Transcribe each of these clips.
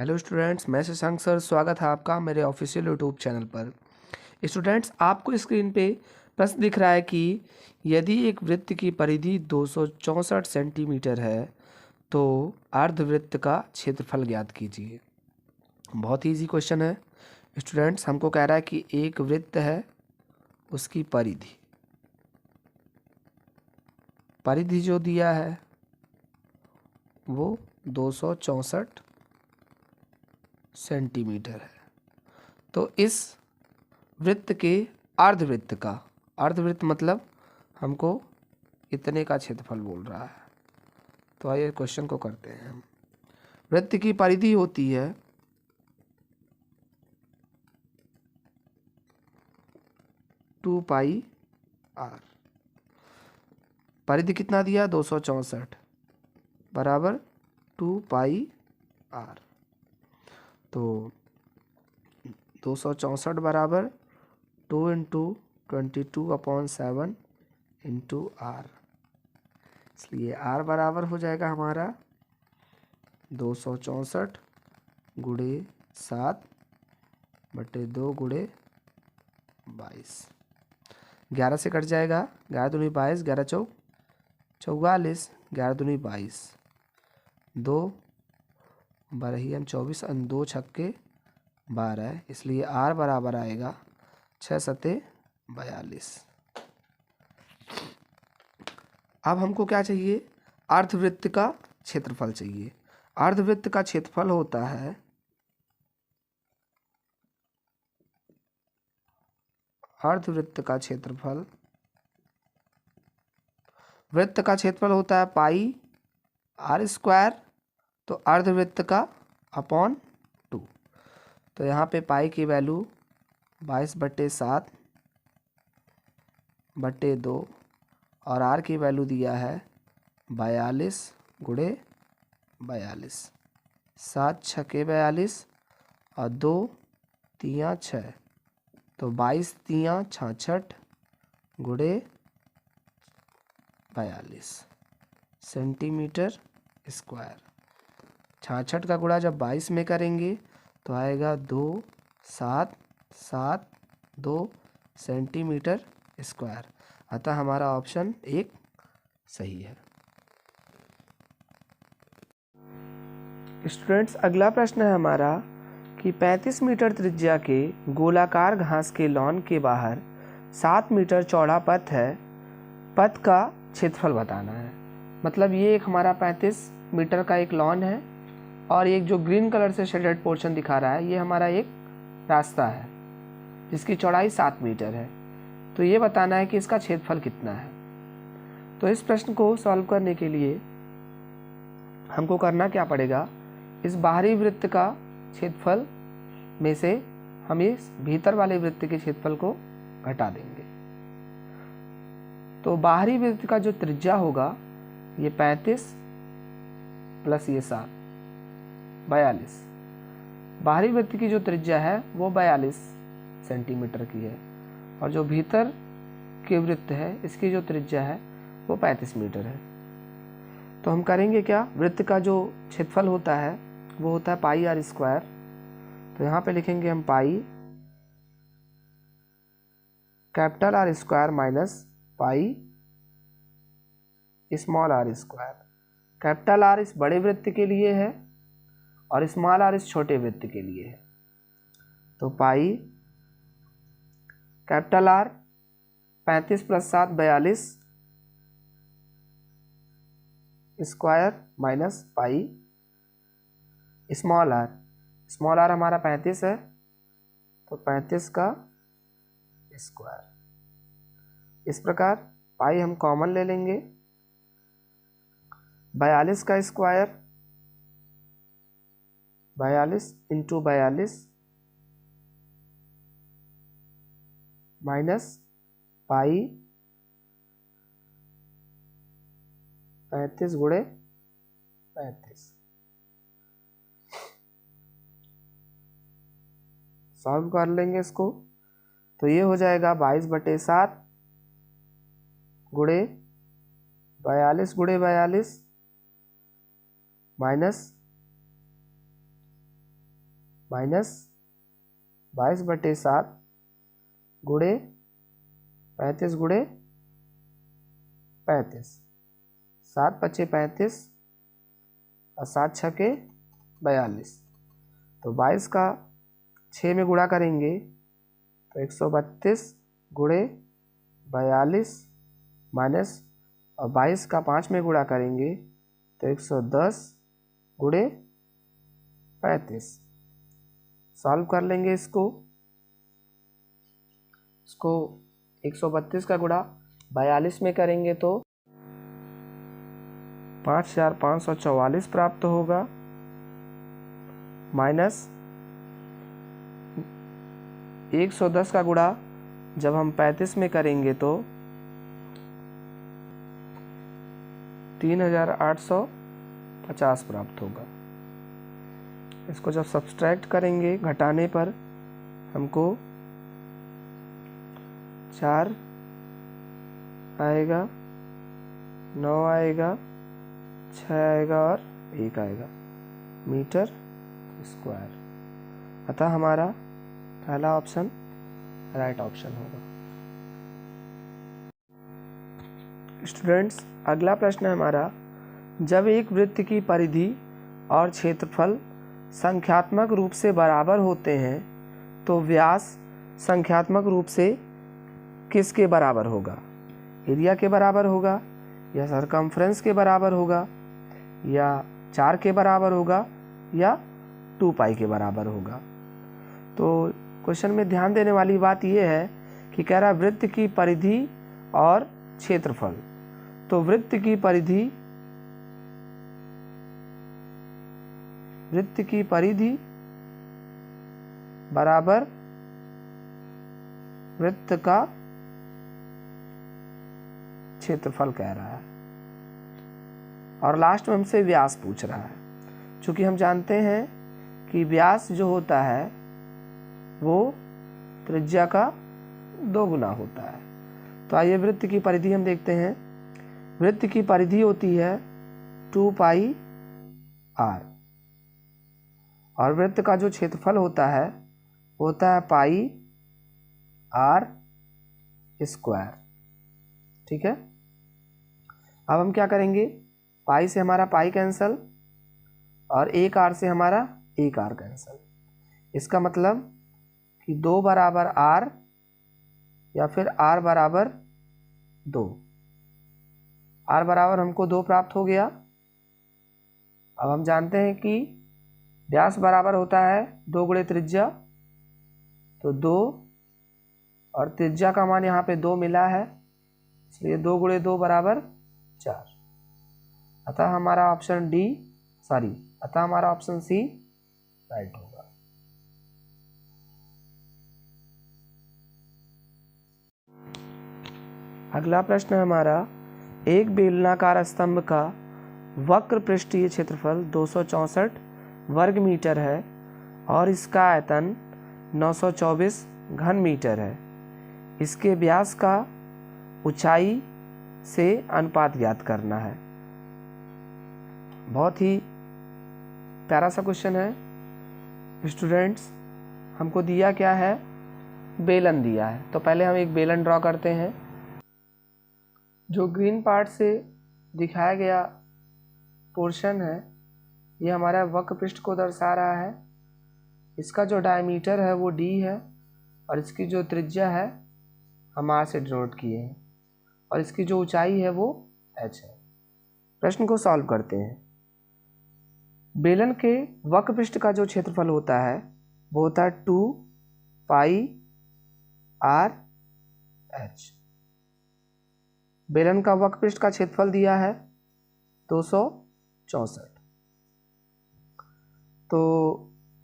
Hello students, मैं Shashank sir. स्वागत है आपका मेरे ऑफिशियल यूट्यूब चैनल पर। स्टूडेंट्स, आपको स्क्रीन पे प्रश्न दिख रहा है कि यदि एक वृत्त की परिधि 264 सेंटीमीटर है तो अर्धवृत्त का क्षेत्रफल ज्ञात कीजिए। बहुत ही इजी क्वेश्चन है स्टूडेंट्स। हमको कह रहा है कि एक वृत्त है, उसकी परिधि जो दिया है वो 264 सेंटीमीटर है। तो इस वृत्त के अर्धवृत्त मतलब हमको इतने का क्षेत्रफल बोल रहा है। तो आइए क्वेश्चन को करते हैं हम। वृत्त की परिधि होती है 2πr। परिधि कितना दिया? 264 बराबर 2πr। तो 264 बराबर 2 × 22/7 × r, इसलिए r बराबर हो जाएगा हमारा 264 × 7 बटे 2 × 22। 11 से कट जाएगा, 11 दूनी 22, 11 चौक 44, 11 दूनी 22, 2 12 हम 24 और 2 छक्के 12, इसलिए r बराबर आएगा 6 सते 42। अब हमको क्या चाहिए? अर्धवृत्त का क्षेत्रफल चाहिए। अर्धवृत्त का क्षेत्रफल होता है वृत्त का क्षेत्रफल होता है πr²। तो अर्धवृत्त का अपॉन 2। तो यहाँ पे पाई की वैल्यू 22/7 बटे 2 और आर की वैल्यू दिया है 42 × 42, 7 छक्के 42 और 2 3 6, तो 22 3 66 × 42 सेंटीमीटर स्क्वायर। 66 का गुणा जब 22 में करेंगे तो आएगा 2 7 7 2 सेंटीमीटर स्क्वायर। अतः हमारा ऑप्शन 1 सही है। स्टूडेंट्स, अगला प्रश्न है हमारा कि 35 मीटर त्रिज्या के गोलाकार घास के लॉन के बाहर 7 मीटर चौड़ा पथ है। पथ का क्षेत्रफल बताना है। मतलब ये एक हमारा 35 मीटर का एक लॉन है और एक जो ग्रीन कलर से शेडेड पोर्शन दिखा रहा है ये हमारा एक रास्ता है जिसकी चौड़ाई 7 मीटर है। तो ये बताना है कि इसका क्षेत्रफल कितना है। तो इस प्रश्न को सॉल्व करने के लिए हमको करना क्या पड़ेगा? इस बाहरी वृत्त का क्षेत्रफल में से हम इस भीतर वाले वृत्त के क्षेत्रफल को घटा देंगे। तो बाहरी वृत्त का जो त्रिज्या होगा ये 35 प्लस ये 7 42। बाहरी वृत्त की जो त्रिज्या है वो 42 सेंटीमीटर की है और जो भीतर के वृत्त है इसकी जो त्रिज्या है वो 35 मीटर है। तो हम करेंगे क्या? वृत्त का जो क्षेत्रफल होता है वो होता है πr²। तो यहाँ पे लिखेंगे हम pi capital R² minus pi small r²। Capital R इस बड़े वृत्त के लिए है और स्मॉल r इस छोटे वृत्त के लिए है। तो pi capital R 35 plus 7 42 square minus pi small r हमारा 35 है तो 35 का स्क्वायर। इस प्रकार पाई हम कॉमन ले लेंगे। 42 का स्क्वायर 42 × 42 माइनस पाई 35 × 35। सॉल्व कर लेंगे इसको तो ये हो जाएगा 22/7 × 42 × 42 माइनस -22/7 गुणे 35 गुणे 35, 7 पच्चे 35 और 7 छके 42। तो 22 का 6 में गुणा करेंगे तो 132 गुणे 42 माइनस, और 22 का 5 में गुणा करेंगे तो 110 गुणे 35। सॉल्व कर लेंगे इसको 132 का गुणा 42 में करेंगे तो 5544 प्राप्त होगा, माइनस 110 का गुणा जब हम 35 में करेंगे तो 3850 प्राप्त होगा। इसको जब सब्सट्रैक्ट करेंगे घटाने पर हमको 4 आएगा, 9 आएगा, 6 आएगा और 1 आएगा मीटर स्क्वायर। अतः हमारा पहला ऑप्शन राइट ऑप्शन होगा। स्टूडेंट्स, अगला प्रश्न है हमारा, जब एक वृत्त की परिधि और क्षेत्रफल संख्यात्मक रूप से बराबर होते हैं तो व्यास संख्यात्मक रूप से किसके बराबर होगा? एरिया के बराबर होगा, या सरकमफ्रेंस के बराबर होगा, या 4 के बराबर होगा, या 2 पाई के बराबर होगा? तो क्वेश्चन में ध्यान देने वाली बात यह है कि कह रहा वृत्त की परिधि और क्षेत्रफल। तो वृत्त की परिधि बराबर वृत्त का क्षेत्रफल कह रहा है, और लास्ट में हमसे व्यास पूछ रहा है। चूंकि हम जानते हैं कि व्यास जो होता है वो त्रिज्या का 2 गुना होता है। तो आइए वृत्त की परिधि हम देखते हैं। वृत्त की परिधि होती है 2 पाई r, और वृत्त का जो क्षेत्रफल होता है वो होता है पाई r स्क्वायर। ठीक है, अब हम क्या करेंगे, पाई से हमारा पाई कैंसल और 1 r से हमारा 1 r कैंसल। इसका मतलब कि 2 बराबर r या फिर r बराबर 2। r बराबर हमको 2 प्राप्त हो गया। अब हम जानते हैं कि व्यास बराबर होता है 2 गुणे त्रिज्या, तो 2 और त्रिज्या का मान यहाँ पे 2 मिला है, इसलिए 2 गुणे 2 बराबर 4। अतः हमारा ऑप्शन सी राइट होगा। अगला प्रश्न है हमारा, एक बेलनाकार स्तंभ का वक्र पृष्ठीय क्षेत्रफल 264 वर्ग मीटर है और इसका आयतन 924 घन मीटर है। इसके व्यास का ऊंचाई से अनुपात ज्ञात करना है। बहुत ही प्यारा सा क्वेश्चन है स्टूडेंट्स। हमको दिया क्या है, बेलन दिया है। तो पहले हम एक बेलन ड्रॉ करते हैं। जो ग्रीन पार्ट से दिखाया गया पोर्शन है ये हमारा वक्र पृष्ठ को दर्शा रहा है। इसका जो डायमीटर है वो d है और इसकी जो त्रिज्या है हम r से डिनोट किए हैं, और इसकी जो ऊंचाई है वो h है। प्रश्न को सॉल्व करते हैं। बेलन के वक्र पृष्ठ का जो क्षेत्रफल होता है वो होता है 2 पाई r h। बेलन का वक्र पृष्ठ का क्षेत्रफल दिया है 264। तो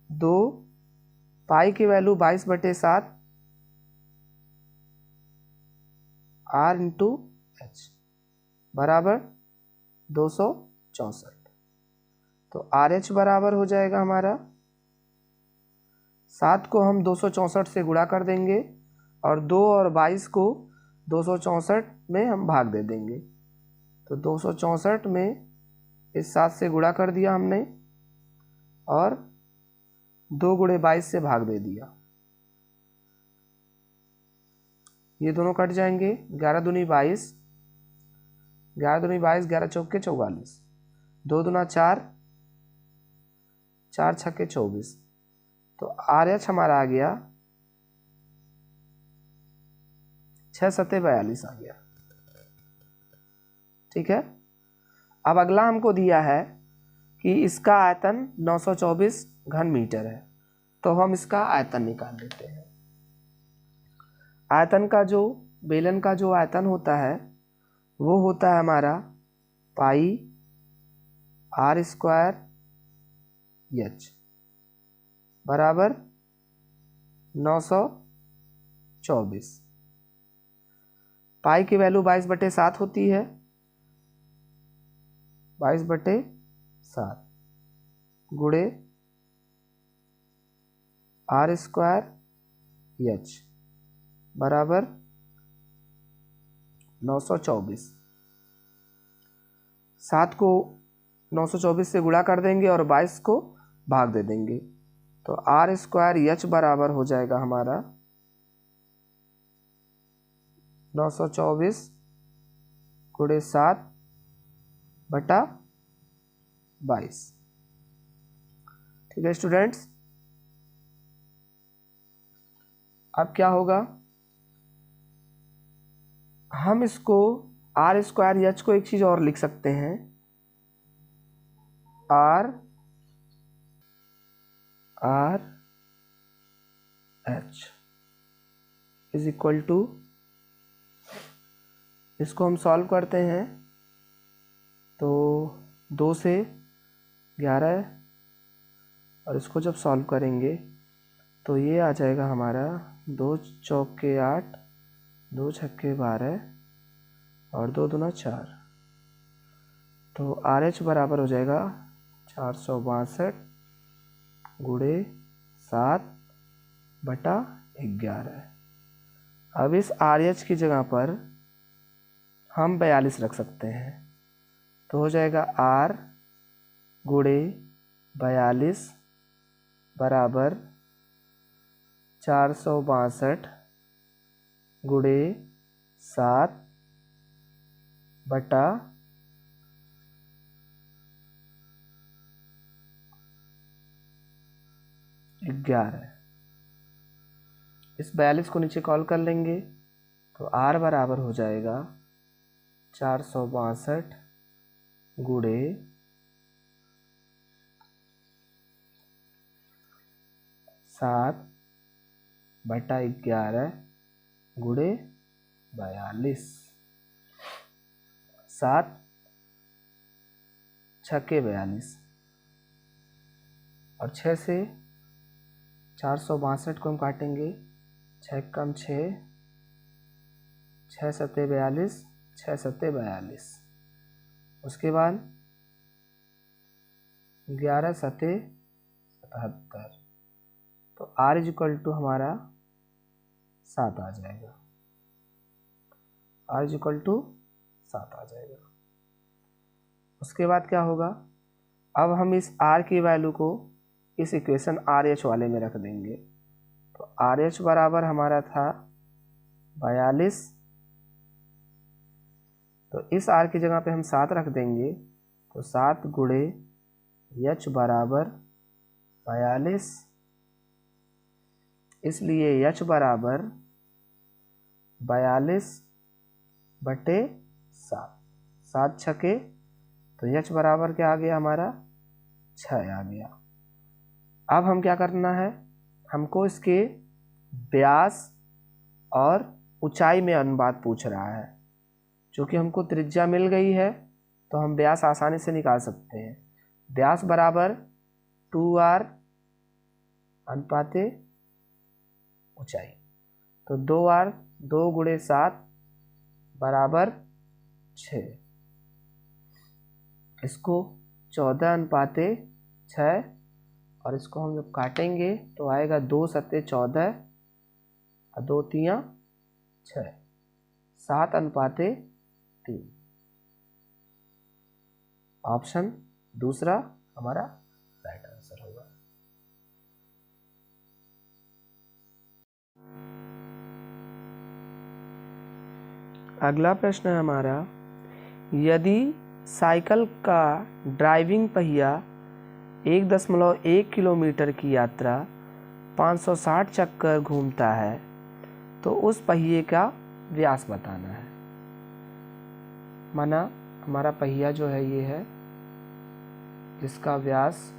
2 पाई की वैल्यू 22/7 r इंटू एच बराबर 264। तो आर एच बराबर हो जाएगा हमारा 7 को हम 264 से गुणा कर देंगे और 2 और 22 को 264 में हम भाग दे देंगे। तो 264 में इस 7 से गुणा कर दिया हमने और 2 गुणे 22 से भाग दे दिया, ये दोनों कट जाएंगे। 11 दूनी 22, 11 दूनी 22, 11 चौके 44, 2 दूना 4, 4 छक्के 24। तो RH हमारा आ गया 6 सत्ते 42 आ गया। ठीक है। अब अगला हमको दिया है कि इसका आयतन 924 घन मीटर है, तो हम इसका आयतन निकाल लेते हैं। आयतन का जो बेलन का जो आयतन होता है वो होता है हमारा पाई r स्क्वायर h बराबर 924। पाई की वैल्यू 22/7 होती है, 22/7 गुणे r स्क्वायर h बराबर 924। 7 को 924 से गुणा कर देंगे और 22 को भाग दे देंगे, तो r स्क्वायर h बराबर हो जाएगा हमारा 924 गुणे 7/22। ठीक है स्टूडेंट्स। अब क्या होगा, हम इसको r स्क्वायर h को एक चीज और लिख सकते हैं, r h is equal to, इसको हम सॉल्व करते हैं तो 2 से 11, और इसको जब सॉल्व करेंगे तो ये आ जाएगा हमारा 2 चौके 8, 2 छक्के 12 और 2 दूना 4। तो RH बराबर हो जाएगा 462 गुणे 7/11। अब इस RH की जगह पर हम 42 रख सकते हैं, तो हो जाएगा R गुणे 42 बराबर 462 गुणे 7/11। इस 42 को नीचे कॉल कर लेंगे तो R बराबर हो जाएगा 462 गुणे 7/11 गुणे 42। 7 छक्के 42 और 6 से 462 को हम काटेंगे, 6 कम 6, 6 सत्ते 42, 6 सत्ते 42। उसके बाद 11 सत्ते 77, तो R इज इक्वल टू हमारा 7 आ जाएगा, R इज इक्वल टू 7 आ जाएगा। उसके बाद क्या होगा, अब हम इस R की वैल्यू को इस इक्वेशन RH वाले में रख देंगे, तो RH बराबर हमारा था 42, तो इस R की जगह पे हम 7 रख देंगे, तो 7 गुणे H बराबर 42, इसलिए H बराबर 42/7, 7 छके, तो H बराबर क्या आ गया हमारा 6 आ गया। अब हम क्या करना है, हमको इसके व्यास और ऊंचाई में अनुपात पूछ रहा है। चूँकि हमको त्रिज्या मिल गई है तो हम व्यास आसानी से निकाल सकते हैं। व्यास बराबर 2r अनुपाते ऊंचाई, तो 2r 2 गुणे 7 बराबर 6, इसको 14 अनुपाते 6, और इसको हम जब काटेंगे तो आएगा 2 सत्ते 14 और 2 तियाँ 6, 7 अनुपाते 3। ऑप्शन दूसरा हमारा राइट आंसर होगा। अगला प्रश्न है हमारा, यदि साइकिल का ड्राइविंग पहिया 1.1 किलोमीटर की यात्रा 560 चक्कर घूमता है तो उस पहिए का व्यास बताना है। माना हमारा पहिया जो है ये है, जिसका व्यास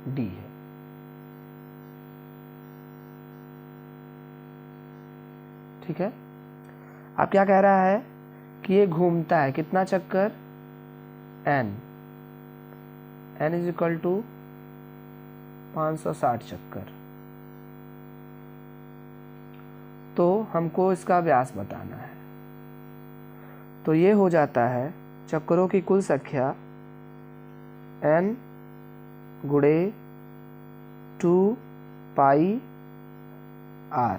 d है। ठीक है, अब क्या कह रहा है कि ये घूमता है कितना चक्कर, n इज इक्वल टू 560 चक्कर। तो हमको इसका व्यास बताना है। तो ये हो जाता है चक्करों की कुल संख्या n गुणे 2 पाई r,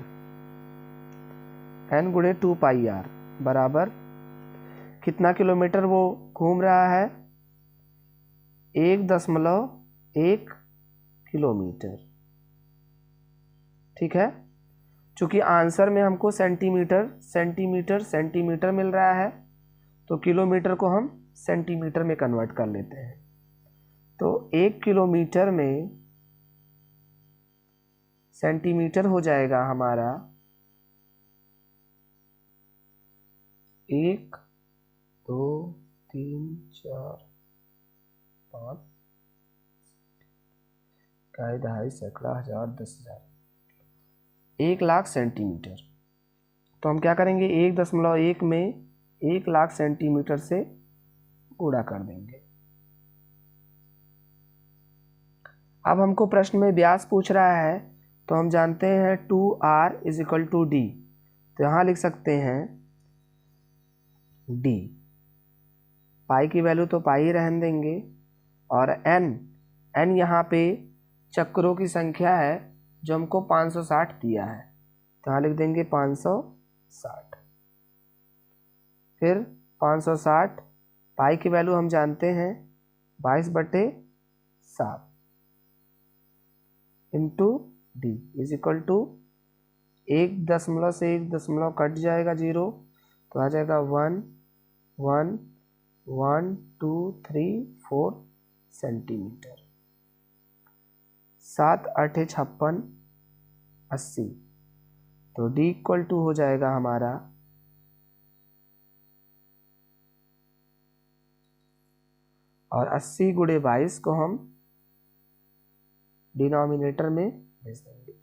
n गुणे 2 पाई r बराबर कितना किलोमीटर वो घूम रहा है, 1.1 किलोमीटर। ठीक है, चूंकि आंसर में हमको सेंटीमीटर मिल रहा है तो किलोमीटर को हम सेंटीमीटर में कन्वर्ट कर लेते हैं। तो 1 किलोमीटर में सेंटीमीटर हो जाएगा हमारा 1 2 3 4 5 2.5 सैकड़ा 1000 10,000 1 लाख सेंटीमीटर। तो हम क्या करेंगे, 1.1 में 1 लाख सेंटीमीटर से गुणा कर देंगे। अब हमको प्रश्न में व्यास पूछ रहा है तो हम जानते हैं 2r is equal to d। तो यहाँ लिख सकते हैं d, पाई की वैल्यू तो पाई ही रहने देंगे, और n यहाँ पे चक्रों की संख्या है जो हमको 560 दिया है, तो यहाँ लिख देंगे 560। फिर 560 पाई की वैल्यू हम जानते हैं 22/7 into D is equal to 1 दशमलव से 1 दशमलव कट जाएगा 0, तो आ जाएगा 1 1 1 2 3 4 सेंटीमीटर। 7 8 56 80। तो d इक्वल टू हो जाएगा हमारा और 80 गुणे 22 को हम डिनोमिनेटर में भेज देंगे।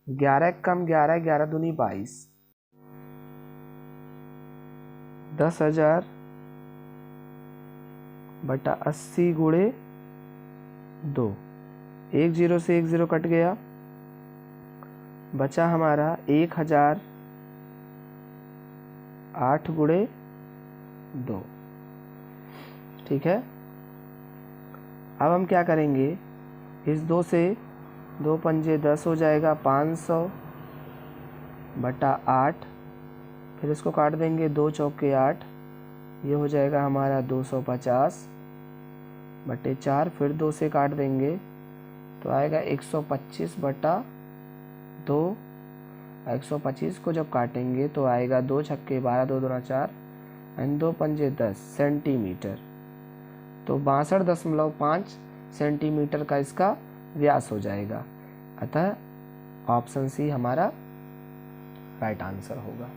11 कम 11, 11 दूनी 22, 10,000 बटा 80 गुणे 2, 1 0 से 1 0 कट गया, बचा हमारा 1008 गुणे 2। ठीक है, अब हम क्या करेंगे, इस 2 से 2 पंजे 10 हो जाएगा, 500 बटा 8, फिर इसको काट देंगे 2 चौके 8, ये हो जाएगा हमारा 250 बटे 4, फिर 2 से काट देंगे तो आएगा 125 बटा 2। 125 को जब काटेंगे तो आएगा 2 छक्के 12, 2 दूना 4 एंड 2 पंजे 10 सेंटीमीटर। तो 62.5 सेंटीमीटर का इसका व्यास हो जाएगा। अतः ऑप्शन सी हमारा राइट आंसर होगा।